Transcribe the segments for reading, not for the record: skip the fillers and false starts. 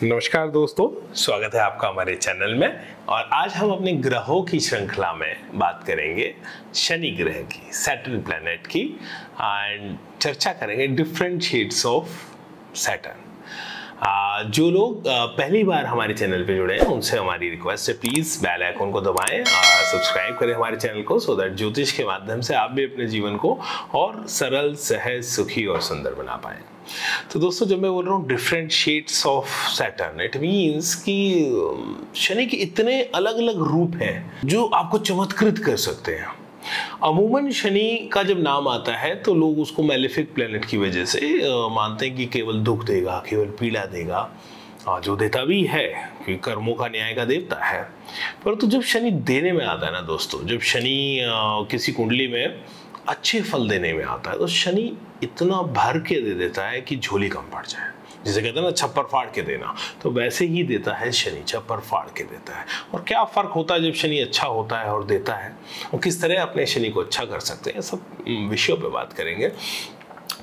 नमस्कार दोस्तों, स्वागत है आपका हमारे चैनल में। और आज हम अपने ग्रहों की श्रृंखला में बात करेंगे शनि ग्रह की, सैटर्न प्लैनेट की, एंड चर्चा करेंगे डिफरेंट शेड्स ऑफ सैटर्न। जो लोग पहली बार हमारे चैनल पे जुड़े हैं उनसे हमारी रिक्वेस्ट है, प्लीज़ बेल आइकन को दबाएं, सब्सक्राइब करें हमारे चैनल को, सो दैट ज्योतिष के माध्यम से आप भी अपने जीवन को और सरल, सहज, सुखी और सुंदर बना पाएं। तो दोस्तों, जब मैं बोल रहा हूँ different shades of Saturn, it means कि शनि के इतने अलग अलग रूप हैं जो आपको चमत्कृत कर सकते हैं। अमूमन शनि का जब नाम आता है तो लोग उसको मैलेफिक प्लेनेट की वजह से मानते हैं कि केवल दुख देगा, केवल पीड़ा देगा, जो देता भी है कि कर्मों का न्याय का देवता है। परंतु जब शनि देने में आता है ना दोस्तों, जब शनि किसी कुंडली में अच्छे फल देने में आता है तो शनि इतना भर के दे देता है कि झोली कम पड़ जाए। जिसे कहते हैं ना छप्पर फाड़ के देना, तो वैसे ही देता है शनि, छप्पर फाड़ के देता है। और क्या फ़र्क होता है जब शनि अच्छा होता है और देता है, और किस तरह अपने शनि को अच्छा कर सकते हैं, सब विषयों पे बात करेंगे।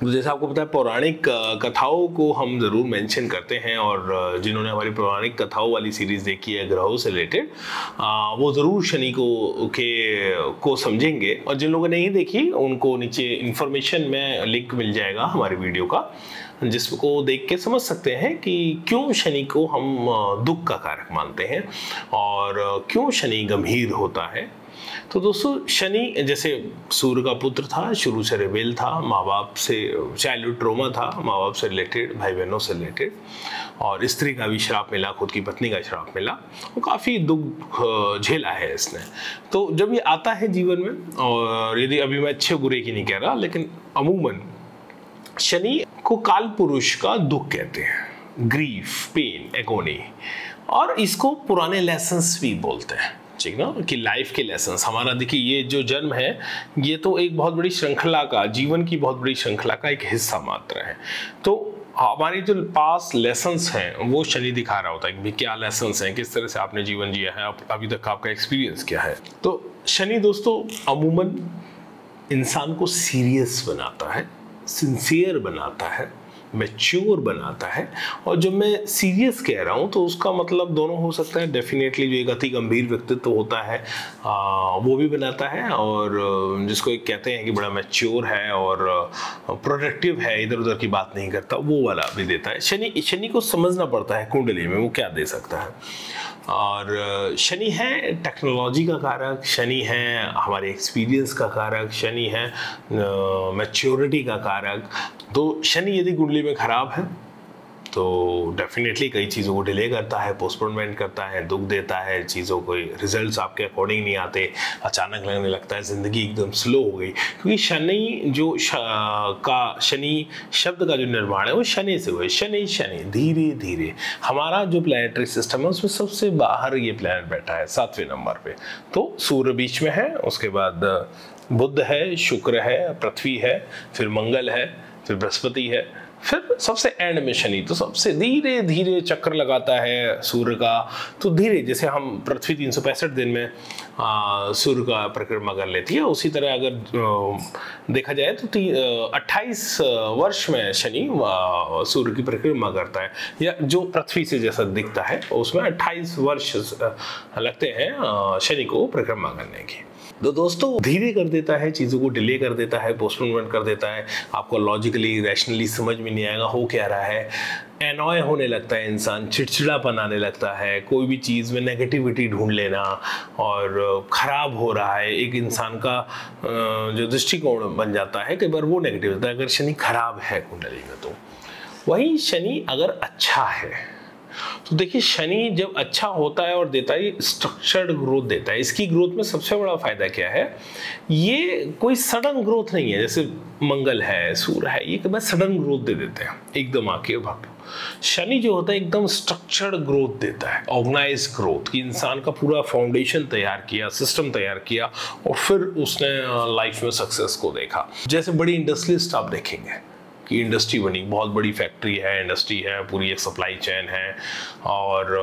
तो जैसे आपको पता है, पौराणिक कथाओं को हम ज़रूर मेंशन करते हैं, और जिन्होंने हमारी पौराणिक कथाओं वाली सीरीज़ देखी है ग्रहों से रिलेटेड, वो ज़रूर शनि को समझेंगे। और जिन लोगों ने नहीं देखी उनको नीचे इन्फॉर्मेशन में लिंक मिल जाएगा हमारी वीडियो का, जिसको देख के समझ सकते हैं कि क्यों शनि को हम दुख का कारक मानते हैं और क्यों शनि गंभीर होता है। तो दोस्तों, शनि जैसे सूर्य का पुत्र था, शुरू से रेबेल था, माँ बाप से चाइल्डहुड ट्रोमा था, माँ बाप से रिलेटेड, भाई बहनों से रिलेटेड, और स्त्री का भी श्राप मिला, खुद की पत्नी का श्राप मिला, वो काफ़ी दुख झेला है इसने। तो जब ये आता है जीवन में, और यदि अभी मैं अच्छे बुरे की नहीं कह रहा, लेकिन अमूमन शनि को काल पुरुष का दुख कहते हैं, ग्रीफ, पेन, एगोनी, और इसको पुराने लेसन्स भी बोलते हैं, ठीक ना, कि लाइफ के लेसन्स। हमारा देखिए, ये जो जन्म है ये तो एक बहुत बड़ी श्रृंखला का, जीवन की बहुत बड़ी श्रृंखला का एक हिस्सा मात्र है। तो हमारी जो पास लेसन्स हैं वो शनि दिखा रहा होता है कि क्या लेसन्स हैं, किस तरह से आपने जीवन जिया है, अभी तक आपका एक्सपीरियंस क्या है। तो शनि दोस्तों अमूमन इंसान को सीरियस बनाता है, सिंसियर बनाता है, मैच्योर बनाता है। और जब मैं सीरियस कह रहा हूँ तो उसका मतलब दोनों हो सकता है। डेफिनेटली जो एक अति गंभीर व्यक्तित्व होता है वो भी बनाता है, और जिसको एक कहते हैं कि बड़ा मैच्योर है और प्रोडक्टिव है, इधर उधर की बात नहीं करता, वो वाला भी देता है। शनि को समझना पड़ता है कुंडली में वो क्या दे सकता है। और शनि है टेक्नोलॉजी का कारक, शनि है हमारे एक्सपीरियंस का कारक, शनि है मैच्योरिटी का कारक। तो शनि यदि कुंडली में खराब है तो डेफिनेटली कई चीज़ों को डिले करता है, पोस्टपोनमेंट करता है, दुख देता है, चीज़ों को रिजल्ट्स आपके अकॉर्डिंग नहीं आते, अचानक लगने लगता है ज़िंदगी एकदम स्लो हो गई। क्योंकि शनि जो शनि शब्द का जो निर्माण है वो शनि से हुआ है। शनि शनि धीरे धीरे, हमारा जो प्लैनेटरी सिस्टम है उसमें सबसे बाहर ये प्लैनेट बैठा है 7वें नंबर पे। तो सूर्य बीच में है, उसके बाद बुध है, शुक्र है, पृथ्वी है, फिर मंगल है, फिर बृहस्पति है, फिर सबसे एंड में शनि। तो सबसे धीरे धीरे चक्कर लगाता है सूर्य का। तो धीरे, जैसे हम पृथ्वी 365 दिन में सूर्य का परिक्रमा कर लेती है, उसी तरह अगर देखा जाए तो 28 वर्ष में शनि सूर्य की परिक्रमा करता है, या जो पृथ्वी से जैसा दिखता है उसमें 28 वर्ष लगते हैं शनि को परिक्रमा करने की। तो दोस्तों, धीरे कर देता है, चीज़ों को डिले कर देता है, पोस्टपोनमेंट कर देता है। आपको लॉजिकली, रैशनली समझ में नहीं आएगा हो क्या रहा है। एनॉय होने लगता है इंसान, चिड़चिड़ापन आने लगता है, कोई भी चीज़ में नेगेटिविटी ढूंढ लेना, और ख़राब हो रहा है एक इंसान का जो दृष्टिकोण बन जाता है, कई बार वो नेगेटिव होता है अगर शनि खराब है कुंडली में। तो वही शनि अगर अच्छा है तो देखिए, शनि जब अच्छा होता है और देता है, स्ट्रक्चर्ड ग्रोथ देता है। इसकी ग्रोथ में सबसे बड़ा फायदा क्या है, ये कोई सडन ग्रोथ नहीं है। जैसे मंगल है, सूर्य है, ये कभी सडन ग्रोथ दे देते हैं एकदम आके भाग। शनि जो होता है एकदम स्ट्रक्चर्ड ग्रोथ देता है, ऑर्गेनाइज ग्रोथ, कि इंसान का पूरा फाउंडेशन तैयार किया, सिस्टम तैयार किया, और फिर उसने लाइफ में सक्सेस को देखा। जैसे बड़ी इंडस्ट्रियलिस्ट आप देखेंगे की इंडस्ट्री बनी, बहुत बड़ी फैक्ट्री है, इंडस्ट्री है, पूरी एक सप्लाई चेन है। और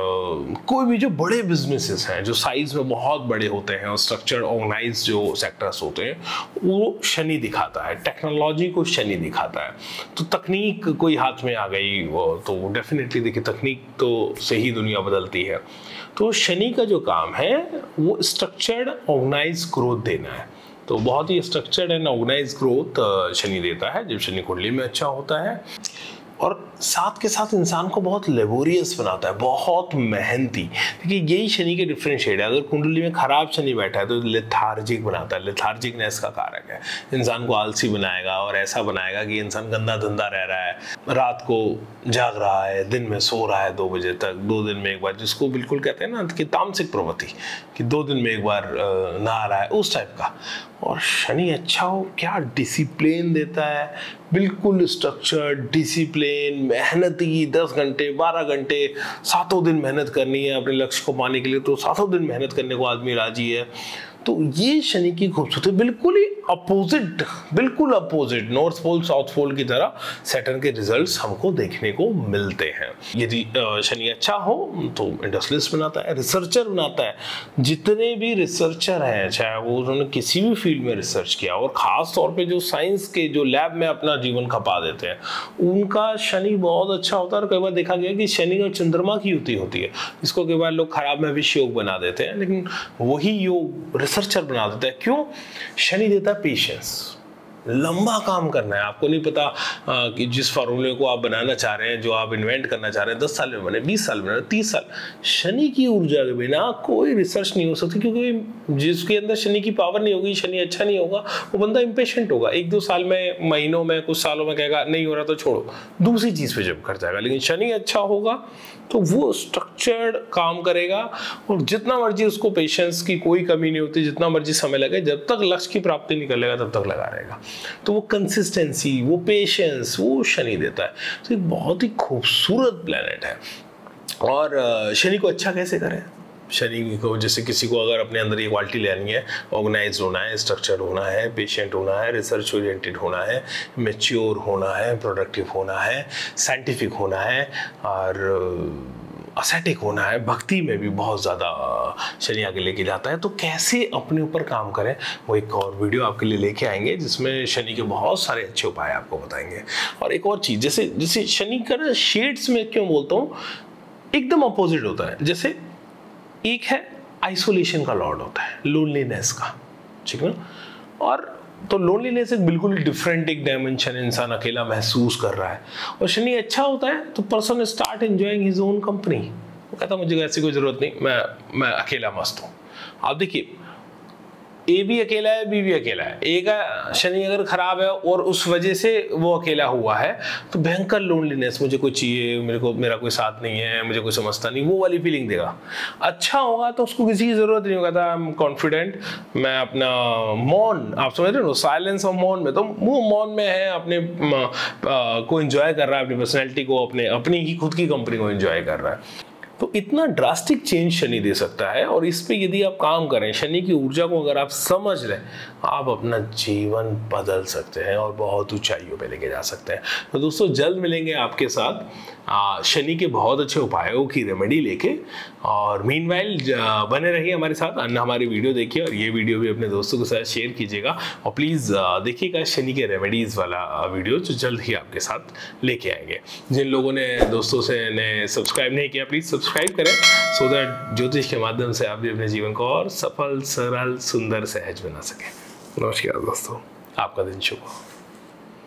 कोई भी जो बड़े बिजनेसेस हैं जो साइज में बहुत बड़े होते हैं और स्ट्रक्चर्ड ऑर्गेनाइज जो सेक्टर्स होते हैं, वो शनि दिखाता है, टेक्नोलॉजी को शनि दिखाता है। तो तकनीक कोई हाथ में आ गई तो डेफिनेटली देखिए तकनीक तो से ही दुनिया बदलती है। तो शनि का जो काम है वो स्ट्रक्चर्ड ऑर्गेनाइज ग्रोथ देना है। तो बहुत ही structured and organised growth Shani देता है जब शनि कुंडली में अच्छा होता है। और साथ के साथ इंसान को बहुत लेबोरियस बनाता है, बहुत मेहनती। देखिए यही शनि के डिफरेंशिएट है। अगर कुंडली में खराब शनि बैठा है तो लेथार्जिक बनाता है, लेथार्जिकनेस का कारक है, इंसान को आलसी बनाएगा और ऐसा बनाएगा कि इंसान गंदा धंधा रह रहा है, रात को जाग रहा है, दिन में सो रहा है 2 बजे तक, 2 दिन में एक बार, जिसको बिल्कुल कहते हैं ना कि तामसिक प्रवृत्ति, कि 2 दिन में एक बार नहा रहा है, उस टाइप का। और शनि अच्छा हो, क्या डिसिप्लिन देता है, बिल्कुल स्ट्रक्चर्ड, डिसिप्लिन, मेहनती, 10 घंटे 12 घंटे 7 दिन मेहनत करनी है अपने लक्ष्य को पाने के लिए, तो 7 दिन मेहनत करने को आदमी राजी है। तो ये शनि की खूबसूरती, बिल्कुल ही अपोजिट, बिल्कुल opposite, north pole south pole की तरह सैटर्न के रिजल्ट्स हमको देखने को मिलते हैं। यदि शनि अच्छा हो तो इंडस्ट्रियलिस्ट बनाता है, रिसर्चर बनाता है। जितने भी रिसर्चर हैं, चाहे वो उन्होंने किसी भी फील्ड में रिसर्च किया, और ख़ास तौर पे जो साइंस के जो लैब में अपना जीवन खपा देते हैं, उनका शनि बहुत अच्छा होता है। और कई बार देखा गया कि शनि और चंद्रमा की युति होती है, इसको कई बार लोग खराब में विष योग बना देते हैं, लेकिन वही योग रिसर्चर बना देता है। क्यों? शनि देता है पेशेंस, लंबा काम करना है। आपको नहीं पता कि जिस फार्मूले को आप बनाना चाह रहे हैं, जो आप इन्वेंट करना चाह रहे हैं, 10 साल में बने, 20 साल में बने, 30 साल। शनि की ऊर्जा के बिना कोई रिसर्च नहीं हो सकती, क्योंकि जिसके अंदर शनि की पावर नहीं होगी, शनि अच्छा नहीं होगा, वो बंदा इम्पेशेंट होगा। 1-2 साल में, महीनों में, कुछ सालों में कहेगा नहीं हो रहा तो छोड़ो, दूसरी चीज़ पे जब कर जाएगा। लेकिन शनि अच्छा होगा तो वो स्ट्रक्चर्ड काम करेगा, और जितना मर्जी उसको पेशेंस की कोई कमी नहीं होती, जितना मर्जी समय लगे, जब तक लक्ष्य की प्राप्ति नहीं कर लेगा तब तक लगा रहेगा। तो वो कंसिस्टेंसी, वो पेशेंस, वो शनि देता है। तो एक बहुत ही खूबसूरत प्लैनेट है। और शनि को अच्छा कैसे करें? शनि को, जैसे किसी को अगर अपने अंदर ये क्वालिटी लेनी है, ऑर्गेनाइज होना है, स्ट्रक्चर्ड होना है, पेशेंट होना है, रिसर्च ओरिएंटेड होना है, मैच्योर होना है, प्रोडक्टिव होना है, साइंटिफिक होना है, और असेटिक होना है, भक्ति में भी बहुत ज़्यादा शनि आगे लेके जाता है। तो कैसे अपने ऊपर काम करें, वो एक और वीडियो आपके लिए लेके आएंगे जिसमें शनि के बहुत सारे अच्छे उपाय आपको बताएंगे। और एक और चीज़, जैसे शनि का ना शेड्स में क्यों बोलता हूँ, एकदम अपोजिट होता है। जैसे एक है आइसोलेशन का लॉर्ड होता है, लोनलीनेस का, ठीक है ना। और तो लोनलीनेस एक बिल्कुल डिफरेंट एक डायमेंशन, इंसान अकेला महसूस कर रहा है। और शनि अच्छा होता है तो person start enjoying his own company. वो कहता मुझे ऐसी कोई जरूरत नहीं, मैं अकेला मस्त हूँ। आप देखिए, ए भी अकेला है, बी भी अकेला है। ए का शनि अगर खराब है और उस वजह से वो अकेला हुआ है, तो भयंकर लोनलीनेस, मुझे कोई चाहिए, मेरा कोई साथ नहीं है, मुझे कोई समझता नहीं, वो वाली फीलिंग देगा। अच्छा होगा तो उसको किसी की जरूरत नहीं होगा, आई एम कॉन्फिडेंट, मैं अपना मौन, आप समझ रहे हो, साइलेंस और मौन में, तो वो मौन में है, अपने को एंजॉय कर रहा है, अपनी पर्सनैलिटी को, अपनी ही खुद की कंपनी को एंजॉय कर रहा है। तो इतना ड्रास्टिक चेंज शनि दे सकता है। और इस पे यदि आप काम करें, शनि की ऊर्जा को अगर आप समझ लें, आप अपना जीवन बदल सकते हैं और बहुत ऊंचाइयों पे लेके जा सकते हैं। तो दोस्तों, जल्द मिलेंगे आपके साथ शनि के बहुत अच्छे उपायों की रेमेडी लेके। और मीनवाइल बने रहिए हमारे साथ, अन्य हमारी वीडियो देखिए, और ये वीडियो भी अपने दोस्तों के साथ शेयर कीजिएगा। और प्लीज़ देखिएगा शनि के रेमेडीज़ वाला वीडियो जो जल्द ही आपके साथ लेके आएंगे। जिन लोगों ने दोस्तों से ने सब्सक्राइब नहीं किया, प्लीज़ सब्सक्राइब करें, सो दैट ज्योतिष के माध्यम से आप भी अपने जीवन को और सफल, सरल, सुंदर, सहज बना सकें। नमस्कार दोस्तों, आपका दिन शुभ हो।